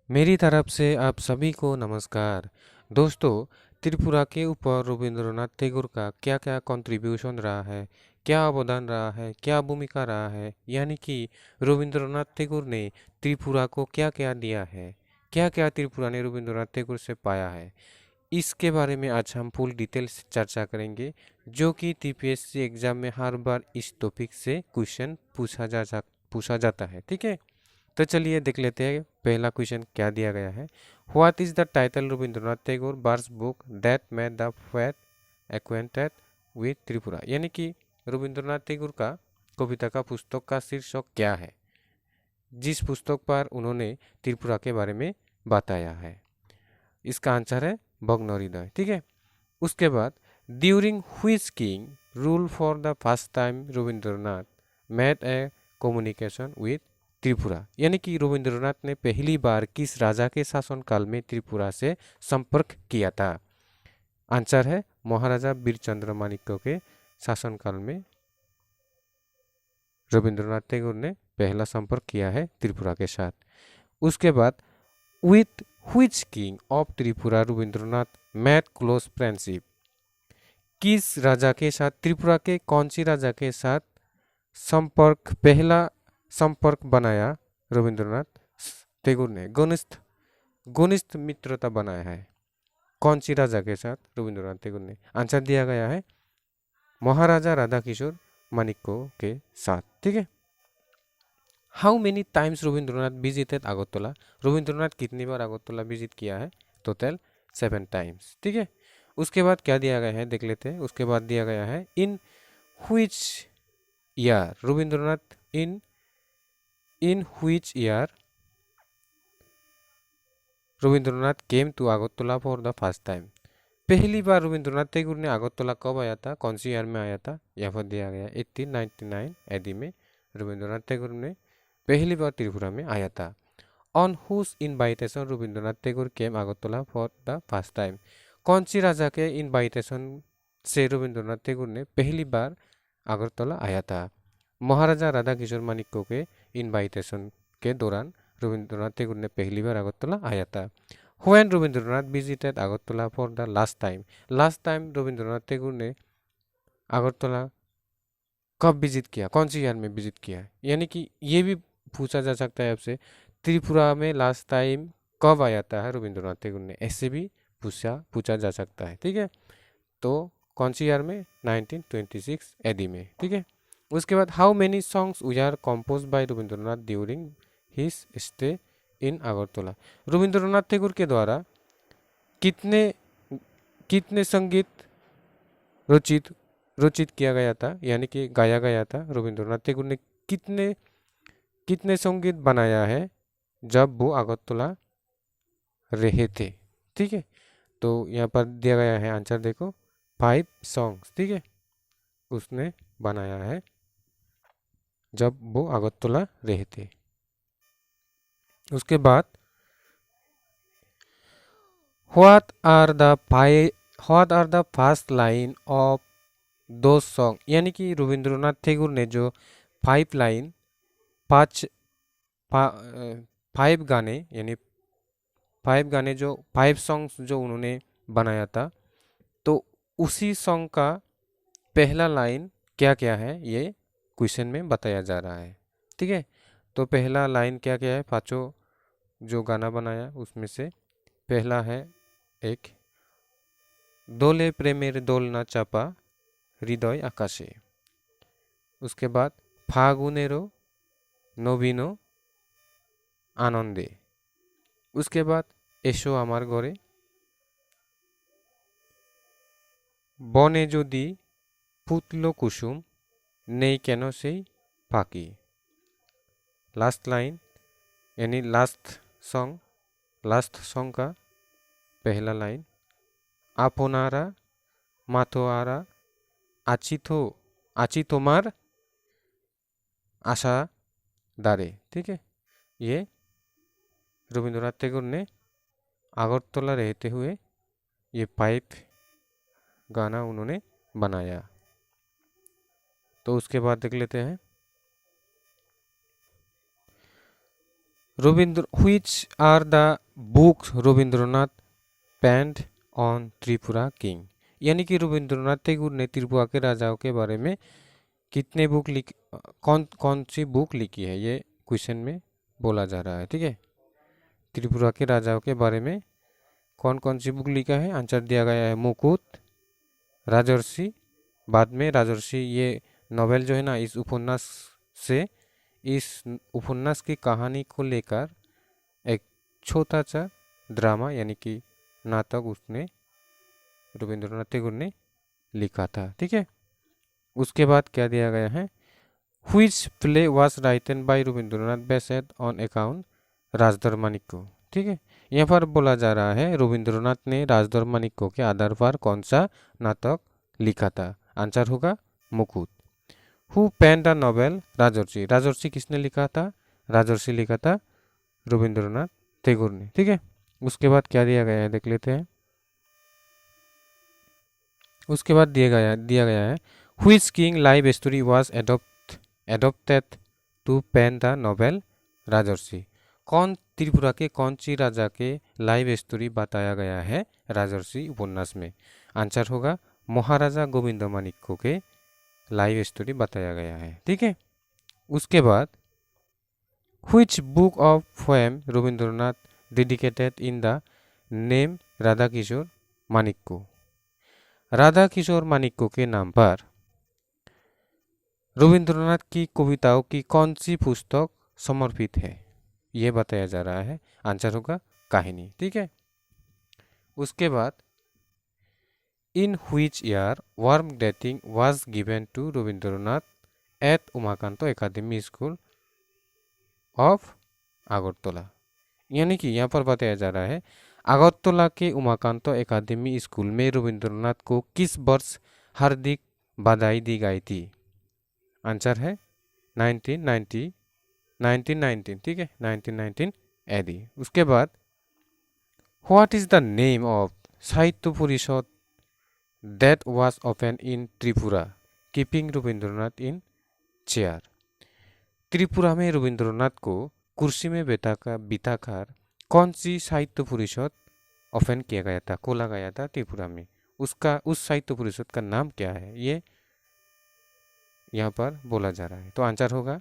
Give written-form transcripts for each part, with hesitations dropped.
मेरी तरफ से आप सभी को नमस्कार। दोस्तों, त्रिपुरा के ऊपर रविंद्रनाथ टैगोर का क्या क्या कंट्रीब्यूशन रहा है, क्या अवदान रहा है, क्या भूमिका रहा है, यानी कि रविंद्रनाथ टैगोर ने त्रिपुरा को क्या क्या दिया है, क्या क्या त्रिपुरा ने रविंद्रनाथ टैगोर से पाया है, इसके बारे में आज हम फुल डिटेल्स चर्चा करेंगे, जो कि टीपीएससी एग्जाम में हर बार इस टॉपिक से क्वेश्चन पूछा जाता है। ठीक है, तो चलिए देख लेते हैं पहला क्वेश्चन क्या दिया गया है। What is the title Rabindranath Tagore first book that made the poet acquainted with Tripura, यानी कि रविंद्रनाथ टैगोर का कविता का पुस्तक का शीर्षक क्या है, जिस पुस्तक पर उन्होंने त्रिपुरा के बारे में बताया है। इसका आंसर है भग्नहृदय। ठीक है, उसके बाद during which king rule for the first time Rabindranath made a communication with Tripura, यानी कि रविंद्रनाथ ने पहली बार किस राजा के शासनकाल में त्रिपुरा से संपर्क किया था। आंसर है महाराजा बीरचंद्र मानिक्य के शासनकाल में रविंद्रनाथ टैगोर ने पहला संपर्क किया है त्रिपुरा के साथ। उसके बाद with which king of Tripura Rabindranath made close friendship, किस राजा के साथ, त्रिपुरा के कौन सी राजा के साथ पहला संपर्क बनाया रविंद्रनाथ टैगोर ने, घनिष्ठ घनिष्ठ मित्रता बनाया है, कौन सी राजा के साथ रविंद्रनाथ टैगोर ने। आंसर दिया गया है महाराजा राधा किशोर मानिक्य के साथ। ठीक है, how many times Rabindranath visited Agartala, Rabindranath कितनी बार अगरतला विजिट किया है, टोटल 7 टाइम्स। ठीक है, उसके बाद क्या दिया गया है देख लेते हैं। उसके बाद दिया गया है in which year Rabindranath in which year Rabindranath came to Agartala for the first time, पहली बार रविंद्रनाथ टैगोर ने अगरतला कब आया था, कौन सी ईयर में आया था। यहाँ पर दिया गया 1899 एडी में रविंद्रनाथ टैगोर ने पहली बार त्रिपुरा में आया था। On whose invitation Rabindranath Tagore came Agartala for the first time, कौन सी राजा के इनवाइटेशन से रविंद्रनाथ टैगोर ने पहली बार अगरतला आया था। महाराजा राधा किशोर मानिक्य के इनवाइटेशन के दौरान रविंद्रनाथ टैगोर ने पहली बार अगरतला आया था। When Rabindranath visited Agartala for the last time Rabindranath Tagore ने अगरतला कब विजिट किया, कौन सी ईयर में विजिट किया, यानी कि ये भी पूछा जा सकता है आपसे त्रिपुरा में लास्ट टाइम कब आया था रविंद्रनाथ टैगोर ने, ऐसे भी पूछा जा सकता है। ठीक है, तो कौन सी ईयर में, 1926 एडी में। ठीक है, उसके बाद how many songs we are compose by Rabindranath during his stay in Agartala, Rabindranath Tagore के द्वारा कितने कितने संगीत रचित रचित किया गया था, यानी कि गाया गया था। रविंद्रनाथ टैगोर ने कितने कितने संगीत बनाया है जब वो अगरतला रहे थे। ठीक है, तो यहाँ पर दिया गया है आंसर देखो 5 सॉन्ग्स। ठीक है, उसने बनाया है जब वो अगरतला रहे थे। उसके बाद what are the first line of दो सॉन्ग, यानी कि रविंद्रनाथ टैगोर ने जो 5 लाइन पाँच फाइव गाने यानी 5 गाने जो 5 सॉन्ग्स जो उन्होंने बनाया था, तो उसी सॉन्ग का पहला लाइन क्या क्या है ये क्वेश्चन में बताया जा रहा है। ठीक है, तो पहला लाइन क्या क्या है, पांचों जो गाना बनाया उसमें से पहला है एक दोले प्रेमेर दोलना चापा हृदय आकाशे, उसके बाद फागुनेरो नवीनो आनंदे, उसके बाद एसो आमार घरे, बने यदि ফুটলো কুসুম নেই কেন সেই ফাঁকি, लास्ट लाइन यानी लास्ट सॉन्ग का पहला लाइन आपनारा माथोआरा आची आची तोमार आशा दारे। ठीक है, ये रविंद्रनाथ टैगोर ने अगरतला रहते हुए ये 5 गाना उन्होंने बनाया। तो उसके बाद देख लेते हैं Rabindra which are the books Rabindranath penned on Tripura king, यानी कि रविंद्रनाथ टैगोर ने त्रिपुरा के राजाओं के बारे में कितने बुक लिख कौन कौन सी बुक लिखी है, ये क्वेश्चन में बोला जा रहा है। ठीक है, त्रिपुरा के राजाओं के बारे में कौन कौन सी बुक लिखा है, आंसर दिया गया है मुकुट, राजर्षि, बाद में राजर्षि ये नोवेल जो है ना, इस उपन्यास से, इस उपन्यास की कहानी को लेकर एक छोटा सा ड्रामा यानी कि नाटक उसने रविंद्रनाथ टैगोर ने लिखा था। ठीक है, उसके बाद क्या दिया गया है, which play was written by Rabindranath based on account राजधर्मानिको। ठीक है, यहाँ पर बोला जा रहा है रविंद्रनाथ ने राजधर्मानिको के आधार पर कौन सा नाटक लिखा था, आंसर होगा मुकुट। हु पेन द नोवेल राजर्षि, राजर्षि किसने लिखा था, राजर्षि लिखा था रविंद्रनाथ टैगोर ने। ठीक है, उसके बाद क्या दिया गया है देख लेते हैं। उसके बाद दिया गया है which king live story was adopted to pen the novel Rajarshi, कौन त्रिपुरा के कौन सी राजा के लाइव स्टोरी बताया गया है राजर्षि उपन्यास में, आंसर होगा महाराजा गोविंद माणिक्य के लाइव स्टोरी बताया गया है। ठीक है, उसके बाद which book of poem Rabindranath dedicated in the name Radha Kishore Manikya, Radha Kishore Manikya के नाम पर रविंद्रनाथ की कविताओं की कौन सी पुस्तक समर्पित है, यह बताया जा रहा है, आंसर होगा कहानी। ठीक है, उसके बाद in which year warm greeting was given to Rabindranath at Umakant academy school of Agartala, यानी कि यहाँ पर बताया जा रहा है अगरतला के उमाकांत एकेडमी स्कूल में रविंद्रनाथ को किस वर्ष हार्दिक बधाई दी गई थी, आंसर है 1919। ठीक है, 1919 एडी। उसके बाद what is the name of साहित्य परिषद that was open in Tripura keeping Rabindranath in chair, Tripura में रविंद्रनाथ को कुर्सी में बिठाकर कौन सी साहित्य परिषद ओपन किया गया था, खोला गया था त्रिपुरा में, उस साहित्य परिषद का नाम क्या है, ये यहाँ पर बोला जा रहा है। तो आंसर होगा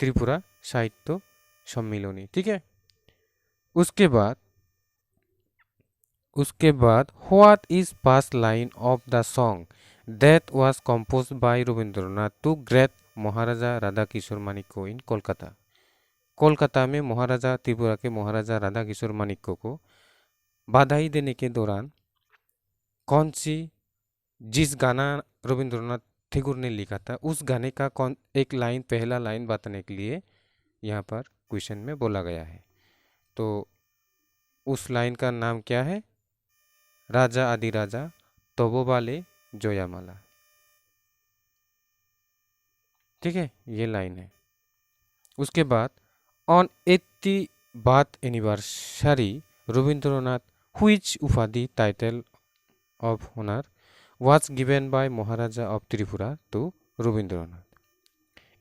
त्रिपुरा साहित्य सम्मिलनी। ठीक है, उसके बाद what is first line of the song that was compose by Rabindranath to great Maharaja Radha Kishore Manikya in Kolkata, Kolkata में महाराजा त्रिपुरा के महाराजा राधा किशोर माणिक्य को बधाई देने के दौरान कौन सी, जिस गाना रविंद्रनाथ टैगोर ने लिखा था उस गाने का कौन एक लाइन, पहला लाइन बताने के लिए यहाँ पर क्वेश्चन में बोला गया है। तो उस लाइन का नाम क्या है, राजा आदिराजा तोबोबाले जोयामाला। ठीक है, ये लाइन है। उसके बाद on 80 birth anniversary Rabindranath which उपाधि title of honour was given by Maharaja of Tripura to Rabindranath,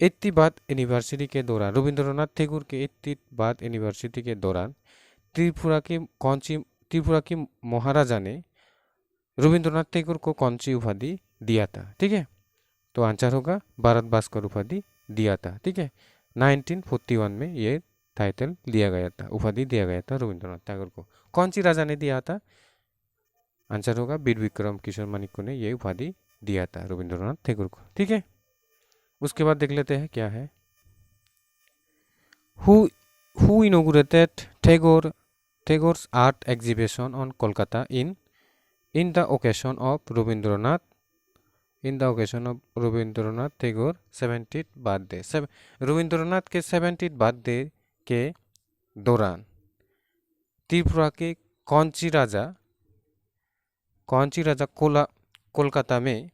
80 birth anniversary के दौरान, रविंद्रनाथ टैगोर के 80 बाथ एनिवर्सरी के दौरान त्रिपुरा की महाराजा ने रविंद्रनाथ टैगोर को कौन सी उपाधि दिया था। ठीक है, तो आंसर होगा भारत भास्कर उपाधि दिया था। ठीक है, 1941 में ये टाइटल दिया गया था, उपाधि दिया गया था रविंद्रनाथ टैगोर को। कौन सी राजा ने दिया था, आंसर होगा वीर विक्रम किशोर माणिक्य ने ये उपाधि दिया था रविंद्रनाथ टैगोर को। ठीक है, उसके बाद देख लेते हैं क्या है, who inaugurated Tagore's art exhibition on Kolkata in the occasion of Rabindranath Tagore 70th birthday, Rabindranath के 70th बर्थडे के दौरान त्रिपुरा के कौन सी राजा कोलकाता में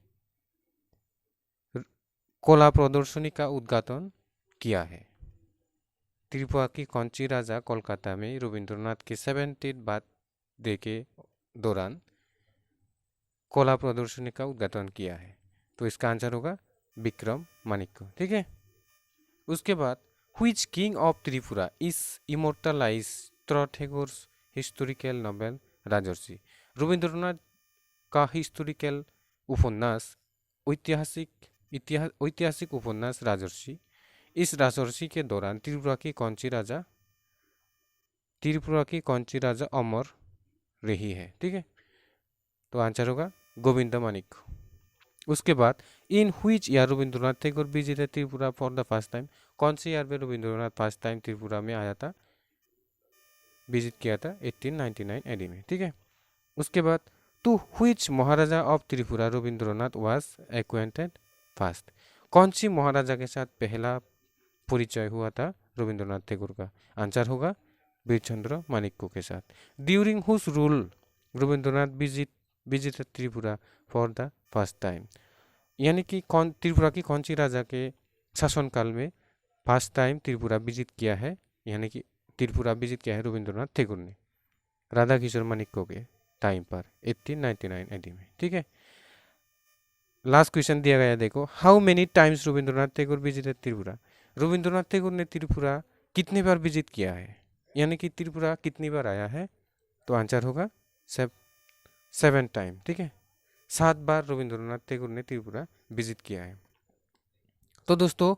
कला प्रदर्शनी का उद्घाटन किया है, त्रिपुरा की कौन सी राजा कोलकाता में रविंद्रनाथ के 70th बर्थडे के दौरान कला प्रदर्शनी का उद्घाटन किया है, तो इसका आंसर होगा विक्रम माणिक्य। ठीक है, उसके बाद Which king of Tripura is immortalized through Tagore's historical novel राजर्षि? रविंद्रनाथ का हिस्टोरिकल उपन्यास ऐतिहासिक उपन्यास राजर्षि, इस राजर्षि के दौरान त्रिपुरा की कौन सी राजा अमर रही है? ठीक है, तो आंसर होगा गोविंद मानिक। उसके बाद इन which year Rabindranath Tagore visited Tripura for the first time? कौन से ईयर में रविंद्रनाथ फर्स्ट टाइम त्रिपुरा में आया था, विजिट किया था? 1899 एडी में। ठीक है, उसके बाद to which Maharaja of Tripura Rabindranath was acquainted first? कौन सी महाराजा के साथ पहला परिचय हुआ था रविंद्रनाथ टैगोर का? आंसर होगा वीरचंद्र मानिक्य के साथ। During whose rule Rabindranath visited Tripura for the first time? यानी कि त्रिपुरा की कौन सी राजा के शासनकाल में फर्स्ट टाइम त्रिपुरा विजिट किया है, यानी कि त्रिपुरा विजिट किया है रविंद्रनाथ टैगोर ने? राधा किशोर मानिक्य के टाइम पर 1899 एडी में। ठीक है, लास्ट क्वेश्चन दिया गया, देखो। How many times Rabindranath Tagore visited Tripura? Rabindranath Tagore ने त्रिपुरा कितनी बार विजिट किया है, यानी कि त्रिपुरा कितनी बार आया है? तो आंसर होगा 7 टाइम। ठीक है, 7 बार रविंद्रनाथ टैगोर ने त्रिपुरा विजिट किया है। तो दोस्तों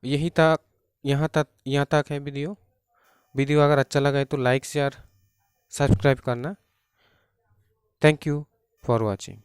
यहाँ तक है वीडियो अगर अच्छा लगा है तो लाइक शेयर सब्सक्राइब करना। Thank you for watching.